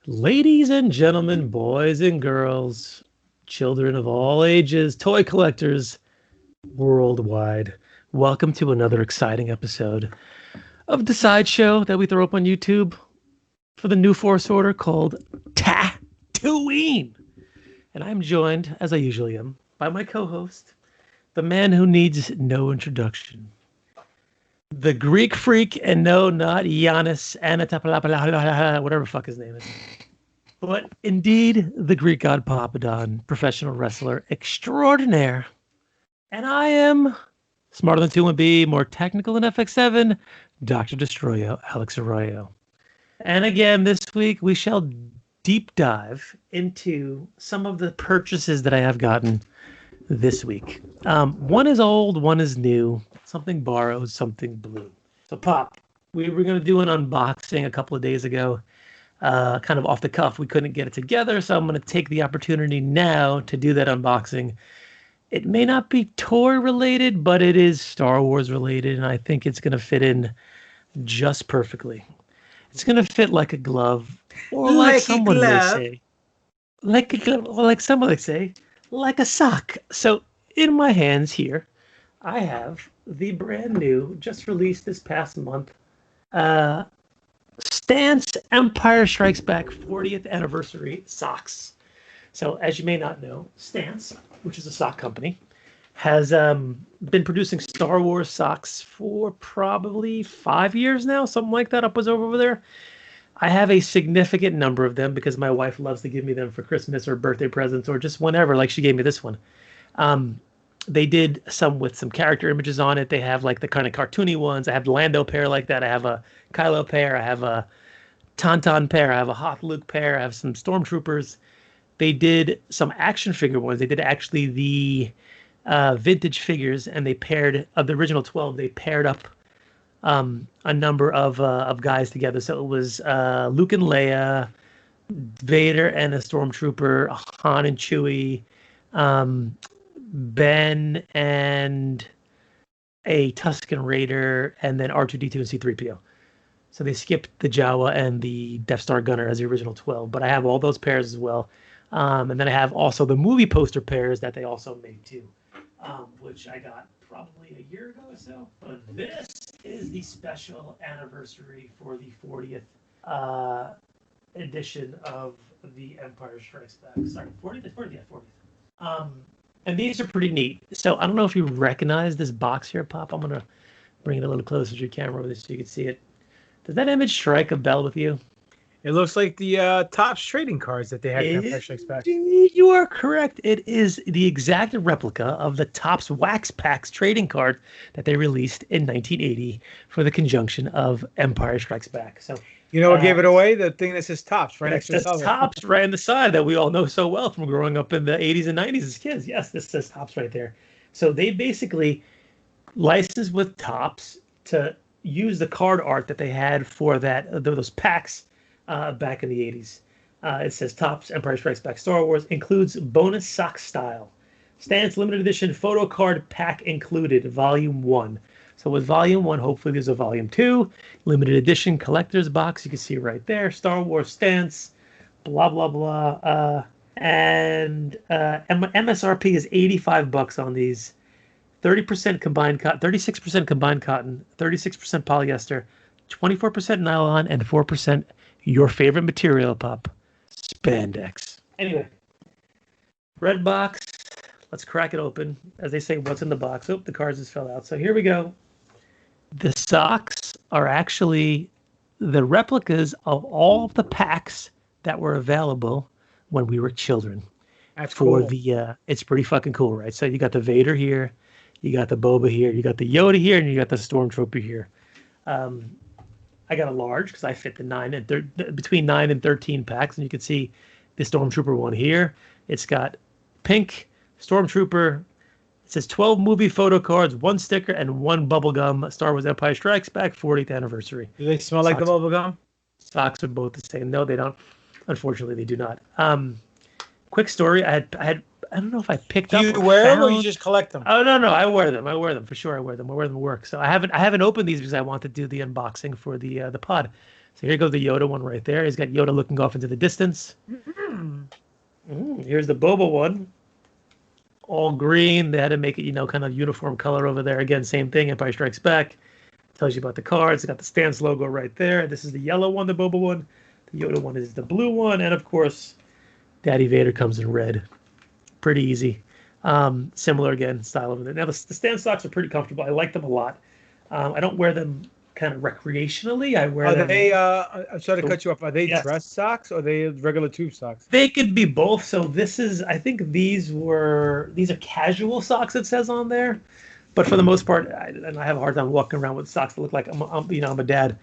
Ladies and gentlemen, boys and girls, children of all ages, toy collectors worldwide, welcome to another exciting episode of the sideshow that we throw up on YouTube for the new Force Order called TaTOYine. And I'm joined, as I usually am, by my co-host, the man who needs no introduction, the Greek freak, and no, not Giannis Anatopoulos, whatever the fuck his name is. But indeed, the Greek god Papadon, professional wrestler extraordinaire. And I am smarter than 2-1B, more technical than FX7, Dr. Destroyo, Alex Arroyo. And again, this week, we shall deep dive into some of the purchases that I have gotten this week. One is old, one is new, something borrowed, something blue. So, Pop, we were going to do an unboxing a couple of days ago. Kind of off the cuff. We couldn't get it together, so I'm going to take the opportunity now to do that unboxing. It may not be toy related, but it is Star Wars related, and I think it's going to fit in just perfectly. It's going to fit like a glove, or like someone may say, like a glove, or like someone may say, like a sock. So in my hands here, I have the brand new, just released this past month, Stance Empire Strikes Back 40th Anniversary Socks. So, as you may not know, Stance, which is a sock company, has been producing Star Wars socks for probably 5 years now, something like that, over there. I have a significant number of them because my wife loves to give me them for Christmas or birthday presents or just whenever, like she gave me this one. They did some with some character images on it. They have like the kind of cartoony ones. I have the Lando pair like that. I have a Kylo pair. I have a Tauntaun pair. I have a Hoth Luke pair. I have some Stormtroopers. They did some action figure ones. They did actually the vintage figures, and they paired of the original 12. They paired up a number of guys together. So it was Luke and Leia, Vader and a Stormtrooper, Han and Chewie, Ben and a Tusken Raider, and then R2-D2 and C-3PO. So they skipped the Jawa and the Death Star Gunner as the original 12, but I have all those pairs as well. And then I have also the movie poster pairs that they also made too, which I got probably a year ago or so. But this is the special anniversary for the 40th edition of the Empire Strikes Back. Sorry, 40th? 40th, yeah, 40th. And these are pretty neat. So I don't know if you recognize this box here, Pop. I'm going to bring it a little closer to your camera with this so you can see it. Does that image strike a bell with you? It looks like the Topps trading cards that they had in Empire Strikes Back. You are correct. It is the exact replica of the Topps Wax Packs trading card that they released in 1980 for the conjunction of Empire Strikes Back. So, you know what gave it away? The thing that says Topps right next to the cover. Topps right on the side that we all know so well from growing up in the 80s and 90s as kids. Yes, this says Topps right there. So they basically licensed with Topps to use the card art that they had for those packs back in the 80s. It says Topps Empire Strikes Back Star Wars includes bonus sock style. Stance limited edition photo card pack included, volume 1. So with volume 1, hopefully there's a volume 2. Limited edition collector's box. You can see right there. Star Wars Stance, blah, blah, blah. And MSRP is $85 on these. 30% combined cotton, 36% combined cotton, 36% polyester, 24% nylon, and 4% your favorite material, Pop, spandex. Anyway, red box. Let's crack it open. As they say, what's in the box? Oh, the cards just fell out. So here we go. The socks are actually the replicas of all of the packs that were available when we were children. That's cool. It's pretty fucking cool, right? So you got the Vader here, you got the Boba here, you got the Yoda here, and you got the Stormtrooper here. I got a large because I fit the between 9 and 13 packs, and you can see the Stormtrooper one here. It's got pink Stormtrooper. It says 12 movie photo cards, 1 sticker, and 1 bubblegum. Star Wars Empire Strikes Back 40th anniversary. Do they smell like the bubblegum? Socks are both the same. No, they don't. Unfortunately, they do not. Quick story. I don't know if I picked up. Do you wear them or you just collect them? Oh no, I wear them. I wear them for sure. I wear them at work. So I haven't opened these because I want to do the unboxing for the pod. So here goes the Yoda one right there. He's got Yoda looking off into the distance. Here's the Boba one. All green. They had to make it, kind of uniform color over there. Again, same thing. Empire Strikes Back. Tells you about the cards. It's got the stance logo right there. This is the yellow one, the Boba one. The Yoda one is the blue one. And of course, Daddy Vader comes in red. Pretty easy. Similar, again, style over there. Now, the stance socks are pretty comfortable. I like them a lot. I don't wear them kind of recreationally. I wear them. Are they, I'm sorry to cut you off. Are they Yes. dress socks or are they regular tube socks? They could be both. So I think these are casual socks, it says on there. But for the most part, and I have a hard time walking around with socks that look like I'm a dad.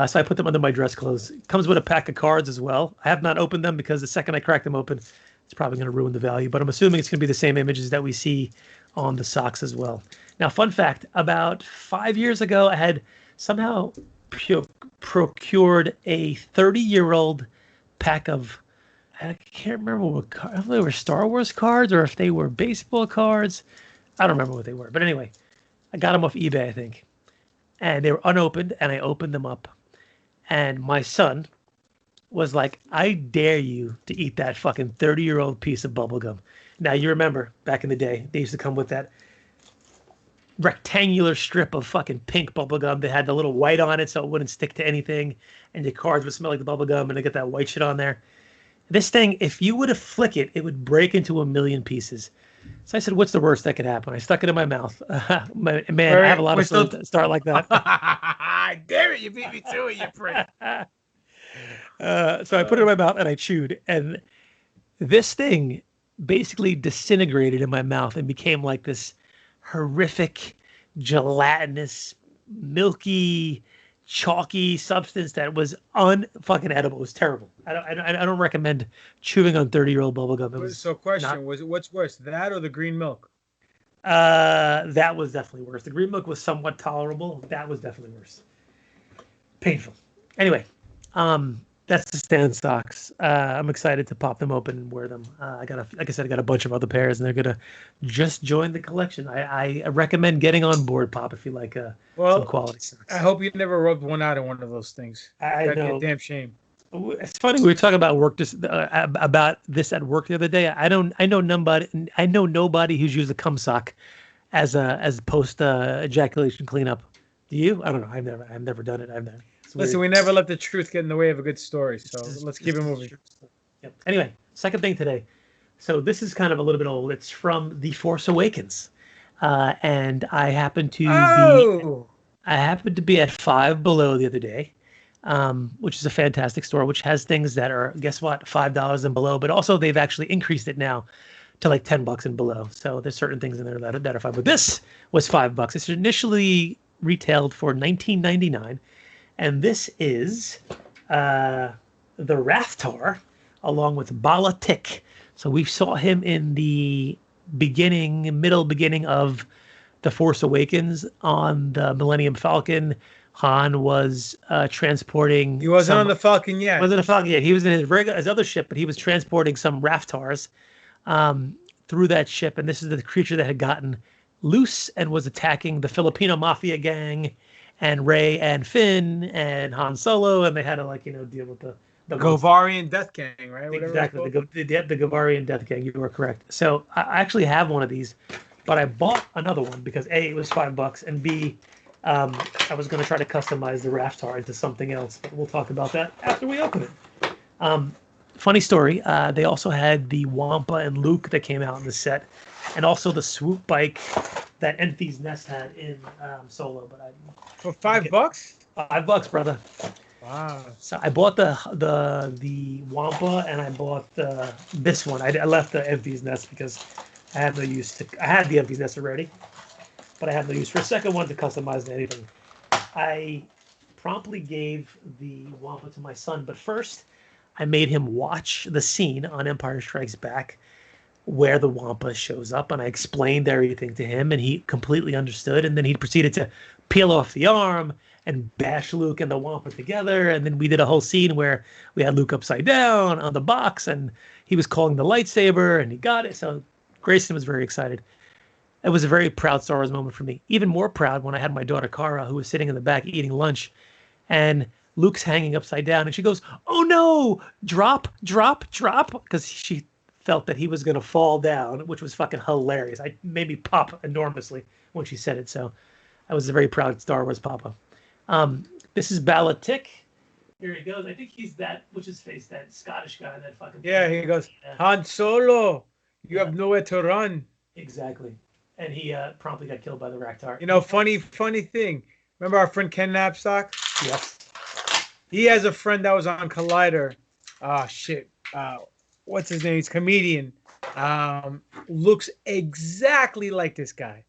So I put them under my dress clothes. It comes with a pack of cards as well. I have not opened them because the second I crack them open, it's probably going to ruin the value. But I'm assuming it's going to be the same images that we see on the socks as well. Now, fun fact, about 5 years ago, I had somehow procured a 30-year-old pack of, I can't remember if they were Star Wars cards or if they were baseball cards. I don't remember what they were. But anyway, I got them off eBay, I think. And they were unopened, and I opened them up. And my son was like, I dare you to eat that fucking 30-year-old piece of bubblegum. Now, you remember, back in the day, they used to come with that rectangular strip of fucking pink bubblegum that had the little white on it so it wouldn't stick to anything. And your cards would smell like the bubblegum, and they get that white shit on there. This thing, if you were to flick it, it would break into a million pieces. So I said, what's the worst that could happen? I stuck it in my mouth. Man, I have a lot of stories that start like that. Damn it, you beat me to it, you prick. So I put it in my mouth and I chewed. And this thing basically disintegrated in my mouth and became like this horrific, gelatinous, milky, chalky substance that was unfucking edible. It was terrible. I don't recommend chewing on 30-year-old bubblegum. So question, what's worse, that or the green milk? That was definitely worse. The green milk was somewhat tolerable. That was definitely worse. Painful. Anyway, that's the stand socks. I'm excited to pop them open and wear them. Like I said, I got a bunch of other pairs, and they're gonna just join the collection. I recommend getting on board, Pop, if you like some quality socks. I hope you never rubbed one out in one of those things. That'd be know. a damn shame. It's funny, we were talking about about this at work the other day. I know nobody who's used a cum sock as post ejaculation cleanup. Do you? I don't know. I've never done it. Listen, we never let the truth get in the way of a good story, so let's keep it moving. Yep. Anyway, second thing today. So this is kind of a little bit old. It's from The Force Awakens, and I happened to be at FiveBelow the other day, which is a fantastic store, which has things that are, guess what, $5 and below, but also they've actually increased it now to like $10 and below. So there's certain things in there that are $5. But this was $5. It's initially retailed for $19.99. And this is the Raftar, along with Bala Tik. So we saw him in the middle beginning of The Force Awakens on the Millennium Falcon. Han was transporting. He wasn't on the Falcon yet. Wasn't a Falcon yet. He was in his other ship, but he was transporting some Raftars through that ship. And this is the creature that had gotten loose and was attacking the Filipino mafia gang. And Rey and Finn and Han Solo, and they had to deal with the Govarian Death Gang, right? Exactly, the Govarian Death Gang. You were correct. So I actually have one of these, but I bought another one because A, it was $5, and B, I was going to try to customize the Raftar into something else. But we'll talk about that after we open it. Funny story. They also had the Wampa and Luke that came out in the set, and also the swoop bike that Enfys Nest had in Solo. But for $5? $5, brother. Wow. So I bought the Wampa, and I bought this one. I left the Enfys Nest because I had no use I had the Enfys Nest already, but I have no use for a second one to customize anything. I promptly gave the Wampa to my son, but first I made him watch the scene on Empire Strikes Back where the Wampa shows up, and I explained everything to him, and he completely understood. And then he proceeded to peel off the arm and bash Luke and the Wampa together. And then we did a whole scene where we had Luke upside down on the box, and he was calling the lightsaber, and he got it. So Grayson was very excited. It was a very proud Star Wars moment for me. Even more proud when I had my daughter Cara, who was sitting in the back eating lunch, and Luke's hanging upside down, and she goes, "Oh no! Drop, drop, drop!" Because she felt that he was gonna fall down, which was fucking hilarious. I made me pop enormously when she said it. So I was a very proud Star Wars papa. This is Balatik. Here he goes. I think he's that, which is face, that Scottish guy, that fucking. Yeah, he goes, Han Solo, you have nowhere to run. Exactly. And he promptly got killed by the Raktar. You know, funny thing. Remember our friend Ken Knapsack? Yes. He has a friend that was on Collider. Oh, shit. What's his name? He's a comedian. Looks exactly like this guy.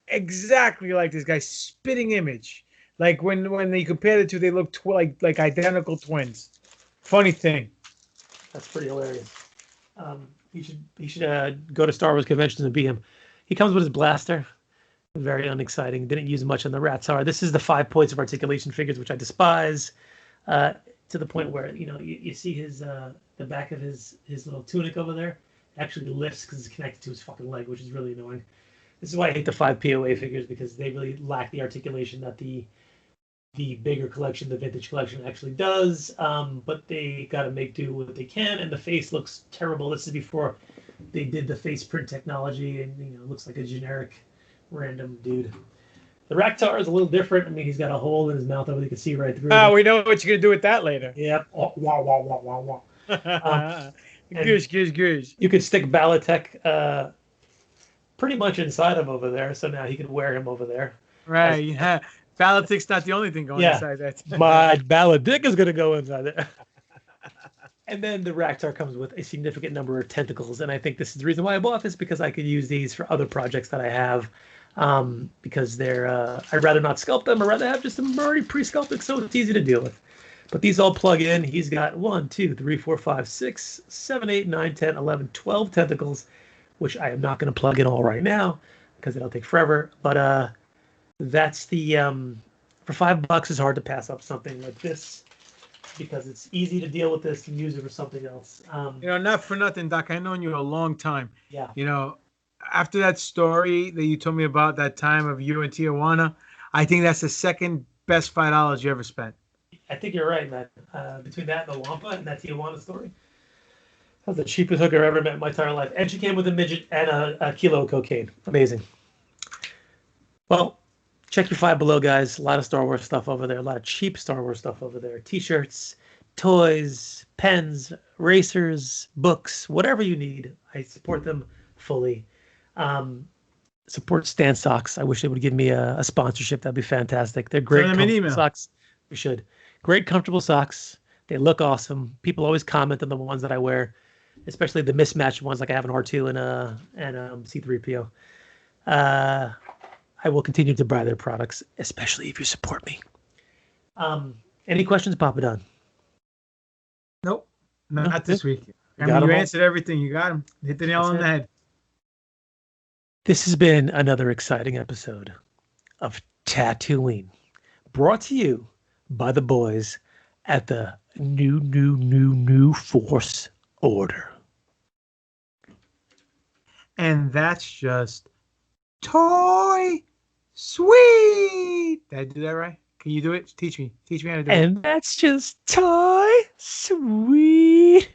Exactly like this guy. Spitting image. Like when they compared the two, they look like identical twins. Funny thing. That's pretty hilarious. He should go to Star Wars conventions and be him. He comes with his blaster. Very unexciting. Didn't use much on the Ratsar. This is the 5 points of articulation figures, which I despise. To the point where you see his the back of his little tunic over there. It actually lifts because it's connected to his fucking leg, which is really annoying. This is why I hate the 5 POA figures, because they really lack the articulation that the bigger collection, the vintage collection, actually does. But they got to make do with what they can, and the face looks terrible. This is before they did the face print technology, and it looks like a generic random dude. The Raktar is a little different. I mean, he's got a hole in his mouth that you can see right through. Oh, we know what you're gonna do with that later. Yep. Oh, wah, wah, wah, wah, wah. Goose. You could stick Balatek pretty much inside him over there, so now he can wear him over there. Right. Yeah. Balatik's not the only thing going inside that. My Balatik is gonna go inside there. And then the Raktar comes with a significant number of tentacles, and I think this is the reason why I bought this, because I could use these for other projects that I have. Because they're, I'd rather not sculpt them. I'd rather have just them already pre-sculpted, so it's easy to deal with. But these all plug in. He's got 1, 2, 3, 4, 5, 6, 7, 8, 9, 10, 11, 12 tentacles, which I am not going to plug in all right now because it'll take forever. But that's the for $5, it's hard to pass up something like this, because it's easy to deal with this and use it for something else. Not for nothing, Doc. I've known you a long time. Yeah. After that story that you told me about that time of you in Tijuana, I think that's the second best $5 you ever spent. I think you're right, man. Between that and the Wampa and that Tijuana story, that was the cheapest hooker I've ever met in my entire life. And she came with a midget and a kilo of cocaine. Amazing. Well, check your FiveBelow, guys. A lot of Star Wars stuff over there. A lot of cheap Star Wars stuff over there. T-shirts, toys, pens, racers, books, whatever you need. I support them fully. Support Stan Socks. I wish they would give me a sponsorship. That'd be fantastic. They're great. Send them an email. Socks. We should. Great, comfortable socks. They look awesome. People always comment on the ones that I wear, especially the mismatched ones like I have an R2 and C3PO. I will continue to buy their products, especially if you support me. Any questions, Papa Don? Nope. Not this week. You answered everything. You got them. Hit the nail on the head. This has been another exciting episode of TaTOYine, brought to you by the boys at the new Force Order. And that's just toy sweet. Did I do that right? Can you do it? Teach me. Teach me how to do it. And that's just toy sweet.